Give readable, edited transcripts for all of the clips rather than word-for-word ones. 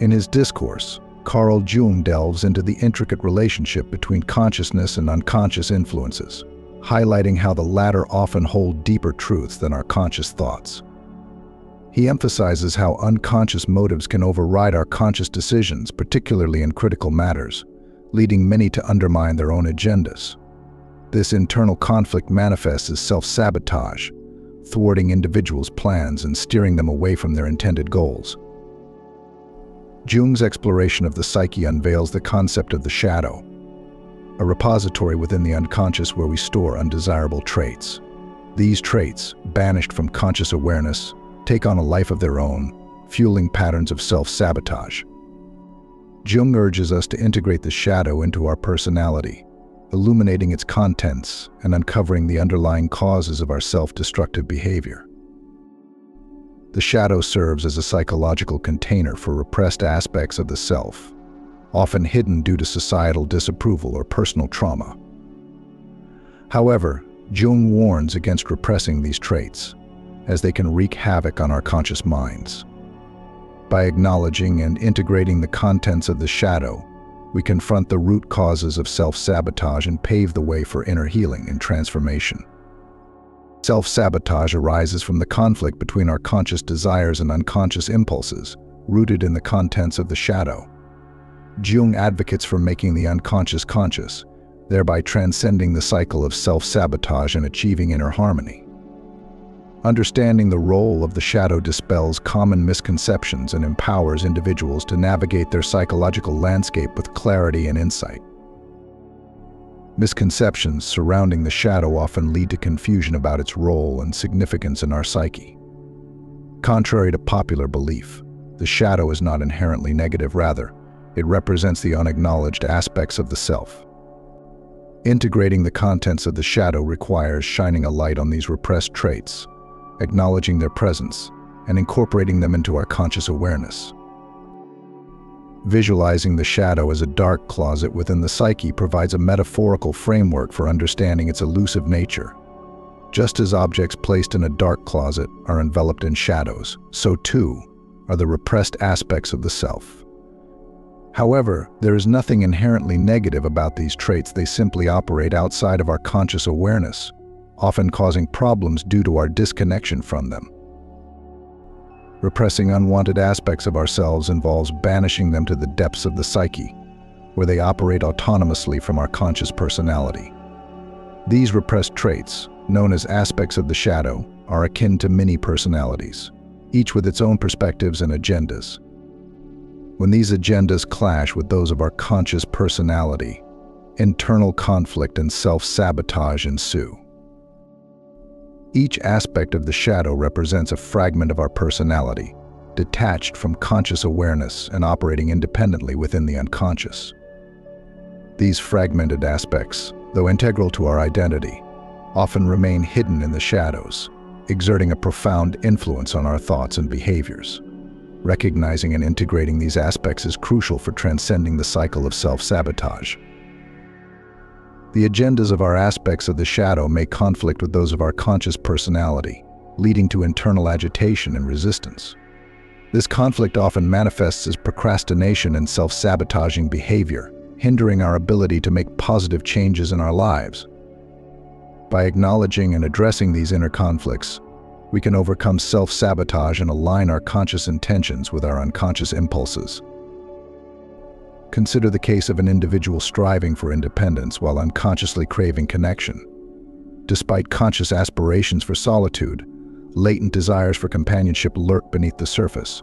In his discourse, Carl Jung delves into the intricate relationship between consciousness and unconscious influences, highlighting how the latter often hold deeper truths than our conscious thoughts. He emphasizes how unconscious motives can override our conscious decisions, particularly in critical matters, leading many to undermine their own agendas. This internal conflict manifests as self-sabotage, thwarting individuals' plans and steering them away from their intended goals. Jung's exploration of the psyche unveils the concept of the shadow, a repository within the unconscious where we store undesirable traits. These traits, banished from conscious awareness, take on a life of their own, fueling patterns of self-sabotage. Jung urges us to integrate the shadow into our personality, illuminating its contents and uncovering the underlying causes of our self-destructive behavior. The shadow serves as a psychological container for repressed aspects of the self, often hidden due to societal disapproval or personal trauma. However, Jung warns against repressing these traits, as they can wreak havoc on our conscious minds. By acknowledging and integrating the contents of the shadow, we confront the root causes of self-sabotage and pave the way for inner healing and transformation. Self-sabotage arises from the conflict between our conscious desires and unconscious impulses, rooted in the contents of the shadow. Jung advocates for making the unconscious conscious, thereby transcending the cycle of self-sabotage and achieving inner harmony. Understanding the role of the shadow dispels common misconceptions and empowers individuals to navigate their psychological landscape with clarity and insight. Misconceptions surrounding the shadow often lead to confusion about its role and significance in our psyche. Contrary to popular belief, the shadow is not inherently negative. Rather, it represents the unacknowledged aspects of the self. Integrating the contents of the shadow requires shining a light on these repressed traits, acknowledging their presence, and incorporating them into our conscious awareness. Visualizing the shadow as a dark closet within the psyche provides a metaphorical framework for understanding its elusive nature. Just as objects placed in a dark closet are enveloped in shadows, so too are the repressed aspects of the self. However, there is nothing inherently negative about these traits. They simply operate outside of our conscious awareness, often causing problems due to our disconnection from them. Repressing unwanted aspects of ourselves involves banishing them to the depths of the psyche, where they operate autonomously from our conscious personality. These repressed traits, known as aspects of the shadow, are akin to mini-personalities, each with its own perspectives and agendas. When these agendas clash with those of our conscious personality, internal conflict and self-sabotage ensue. Each aspect of the shadow represents a fragment of our personality, detached from conscious awareness and operating independently within the unconscious. These fragmented aspects, though integral to our identity, often remain hidden in the shadows, exerting a profound influence on our thoughts and behaviors. Recognizing and integrating these aspects is crucial for transcending the cycle of self-sabotage. The agendas of our aspects of the shadow may conflict with those of our conscious personality, leading to internal agitation and resistance. This conflict often manifests as procrastination and self-sabotaging behavior, hindering our ability to make positive changes in our lives. By acknowledging and addressing these inner conflicts, we can overcome self-sabotage and align our conscious intentions with our unconscious impulses. Consider the case of an individual striving for independence while unconsciously craving connection. Despite conscious aspirations for solitude, latent desires for companionship lurk beneath the surface,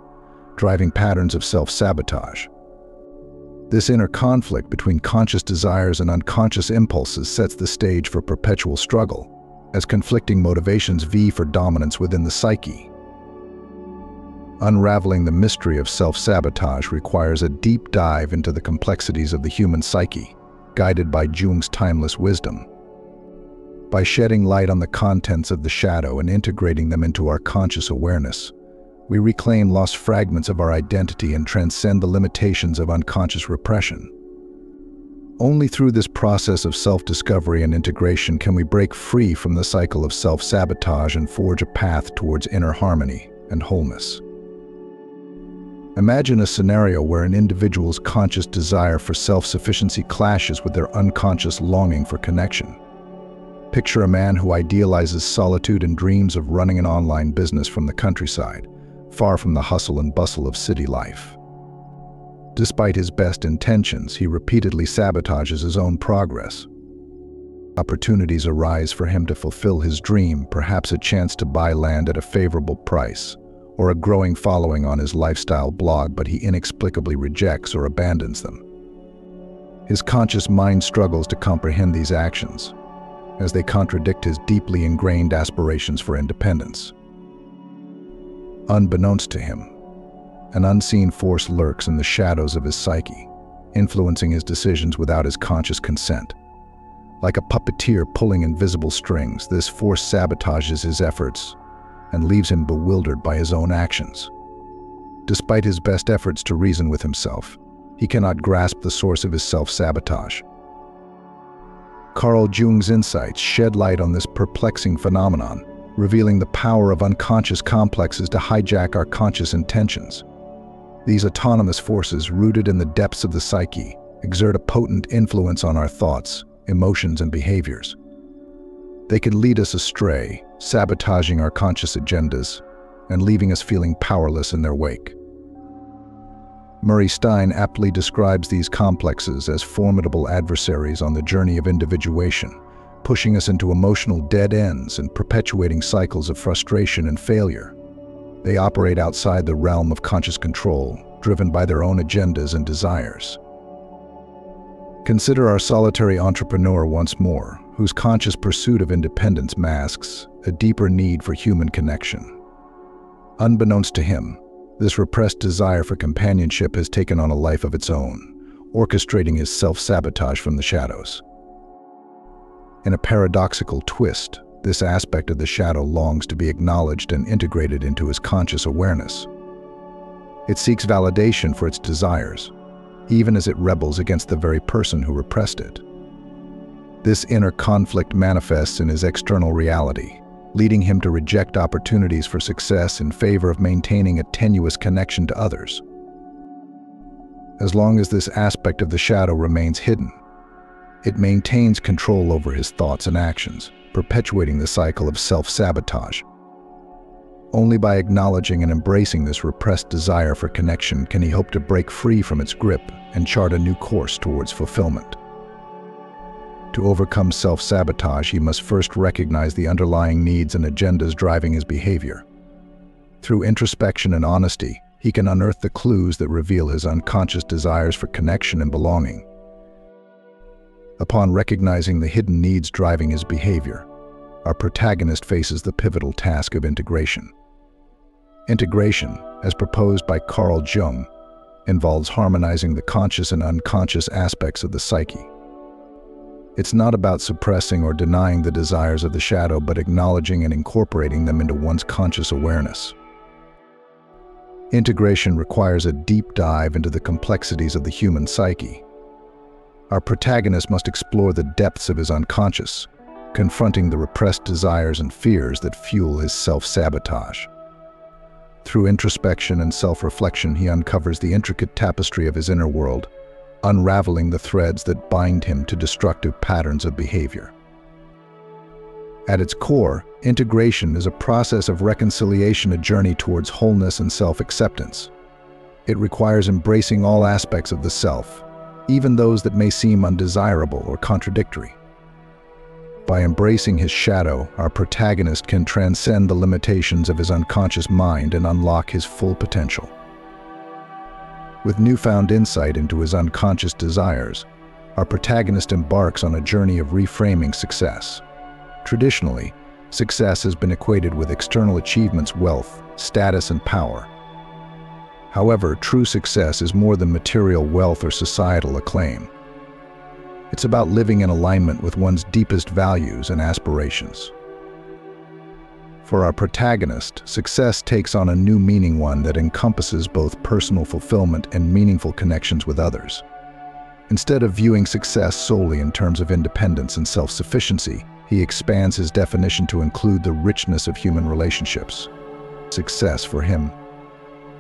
driving patterns of self-sabotage. This inner conflict between conscious desires and unconscious impulses sets the stage for perpetual struggle, as conflicting motivations vie for dominance within the psyche. Unraveling the mystery of self-sabotage requires a deep dive into the complexities of the human psyche, guided by Jung's timeless wisdom. By shedding light on the contents of the shadow and integrating them into our conscious awareness, we reclaim lost fragments of our identity and transcend the limitations of unconscious repression. Only through this process of self-discovery and integration can we break free from the cycle of self-sabotage and forge a path towards inner harmony and wholeness. Imagine a scenario where an individual's conscious desire for self-sufficiency clashes with their unconscious longing for connection. Picture a man who idealizes solitude and dreams of running an online business from the countryside, far from the hustle and bustle of city life. Despite his best intentions, he repeatedly sabotages his own progress. Opportunities arise for him to fulfill his dream, perhaps a chance to buy land at a favorable price, or a growing following on his lifestyle blog, but he inexplicably rejects or abandons them. His conscious mind struggles to comprehend these actions, as they contradict his deeply ingrained aspirations for independence. Unbeknownst to him, an unseen force lurks in the shadows of his psyche, influencing his decisions without his conscious consent. Like a puppeteer pulling invisible strings, this force sabotages his efforts and leaves him bewildered by his own actions. Despite his best efforts to reason with himself, he cannot grasp the source of his self-sabotage. Carl Jung's insights shed light on this perplexing phenomenon, revealing the power of unconscious complexes to hijack our conscious intentions. These autonomous forces, rooted in the depths of the psyche, exert a potent influence on our thoughts, emotions, and behaviors. They can lead us astray, sabotaging our conscious agendas and leaving us feeling powerless in their wake. Murray Stein aptly describes these complexes as formidable adversaries on the journey of individuation, pushing us into emotional dead ends and perpetuating cycles of frustration and failure. They operate outside the realm of conscious control, driven by their own agendas and desires. Consider our solitary entrepreneur once more, whose conscious pursuit of independence masks a deeper need for human connection. Unbeknownst to him, this repressed desire for companionship has taken on a life of its own, orchestrating his self-sabotage from the shadows. In a paradoxical twist, this aspect of the shadow longs to be acknowledged and integrated into his conscious awareness. It seeks validation for its desires, even as it rebels against the very person who repressed it. This inner conflict manifests in his external reality, leading him to reject opportunities for success in favor of maintaining a tenuous connection to others. As long as this aspect of the shadow remains hidden, it maintains control over his thoughts and actions, perpetuating the cycle of self-sabotage. Only by acknowledging and embracing this repressed desire for connection can he hope to break free from its grip and chart a new course towards fulfillment. To overcome self-sabotage, he must first recognize the underlying needs and agendas driving his behavior. Through introspection and honesty, he can unearth the clues that reveal his unconscious desires for connection and belonging. Upon recognizing the hidden needs driving his behavior, our protagonist faces the pivotal task of integration. Integration, as proposed by Carl Jung, involves harmonizing the conscious and unconscious aspects of the psyche. It's not about suppressing or denying the desires of the shadow, but acknowledging and incorporating them into one's conscious awareness. Integration requires a deep dive into the complexities of the human psyche. Our protagonist must explore the depths of his unconscious, confronting the repressed desires and fears that fuel his self-sabotage. Through introspection and self-reflection, he uncovers the intricate tapestry of his inner world, unraveling the threads that bind him to destructive patterns of behavior. At its core, integration is a process of reconciliation, a journey towards wholeness and self-acceptance. It requires embracing all aspects of the self, even those that may seem undesirable or contradictory. By embracing his shadow, our protagonist can transcend the limitations of his unconscious mind and unlock his full potential. With newfound insight into his unconscious desires, our protagonist embarks on a journey of reframing success. Traditionally, success has been equated with external achievements, wealth, status, and power. However, true success is more than material wealth or societal acclaim. It's about living in alignment with one's deepest values and aspirations. For our protagonist, success takes on a new meaning, one that encompasses both personal fulfillment and meaningful connections with others. Instead of viewing success solely in terms of independence and self-sufficiency, he expands his definition to include the richness of human relationships. Success for him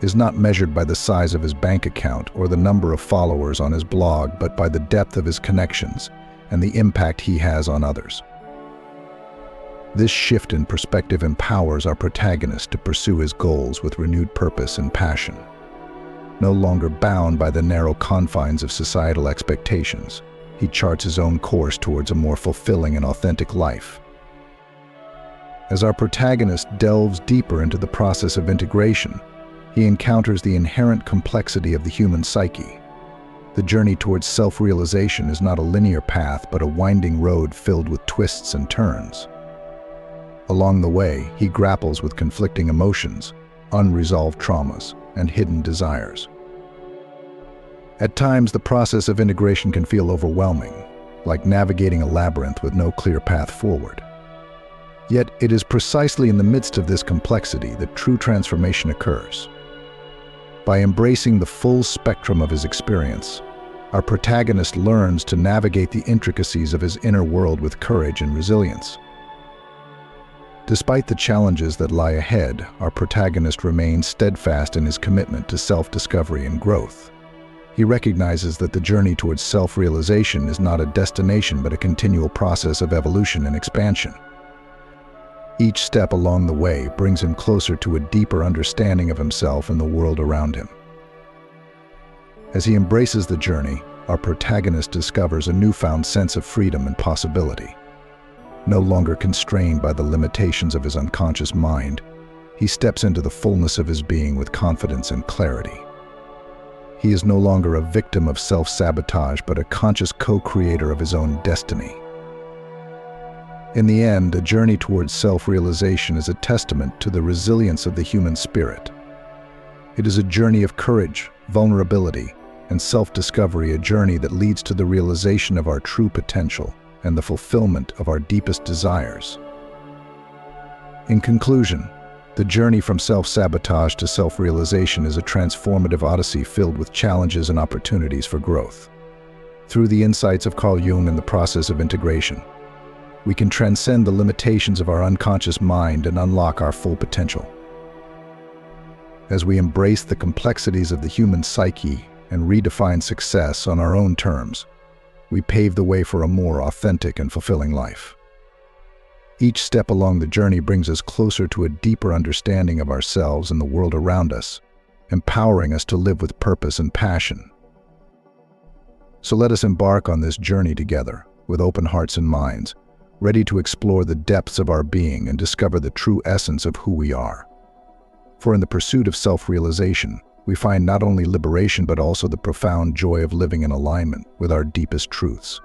is not measured by the size of his bank account or the number of followers on his blog, but by the depth of his connections and the impact he has on others. This shift in perspective empowers our protagonist to pursue his goals with renewed purpose and passion. No longer bound by the narrow confines of societal expectations, he charts his own course towards a more fulfilling and authentic life. As our protagonist delves deeper into the process of integration, he encounters the inherent complexity of the human psyche. The journey towards self-realization is not a linear path, but a winding road filled with twists and turns. Along the way, he grapples with conflicting emotions, unresolved traumas, and hidden desires. At times, the process of integration can feel overwhelming, like navigating a labyrinth with no clear path forward. Yet, it is precisely in the midst of this complexity that true transformation occurs. By embracing the full spectrum of his experience, our protagonist learns to navigate the intricacies of his inner world with courage and resilience. Despite the challenges that lie ahead, our protagonist remains steadfast in his commitment to self-discovery and growth. He recognizes that the journey towards self-realization is not a destination but a continual process of evolution and expansion. Each step along the way brings him closer to a deeper understanding of himself and the world around him. As he embraces the journey, our protagonist discovers a newfound sense of freedom and possibility. No longer constrained by the limitations of his unconscious mind, he steps into the fullness of his being with confidence and clarity. He is no longer a victim of self-sabotage, but a conscious co-creator of his own destiny. In the end, a journey towards self-realization is a testament to the resilience of the human spirit. It is a journey of courage, vulnerability, and self-discovery, a journey that leads to the realization of our true potential and the fulfillment of our deepest desires. In conclusion, the journey from self-sabotage to self-realization is a transformative odyssey filled with challenges and opportunities for growth. Through the insights of Carl Jung and the process of integration, we can transcend the limitations of our unconscious mind and unlock our full potential. As we embrace the complexities of the human psyche and redefine success on our own terms, we pave the way for a more authentic and fulfilling life. Each step along the journey brings us closer to a deeper understanding of ourselves and the world around us, empowering us to live with purpose and passion. So let us embark on this journey together, with open hearts and minds, ready to explore the depths of our being and discover the true essence of who we are. For in the pursuit of self-realization, we find not only liberation but also the profound joy of living in alignment with our deepest truths.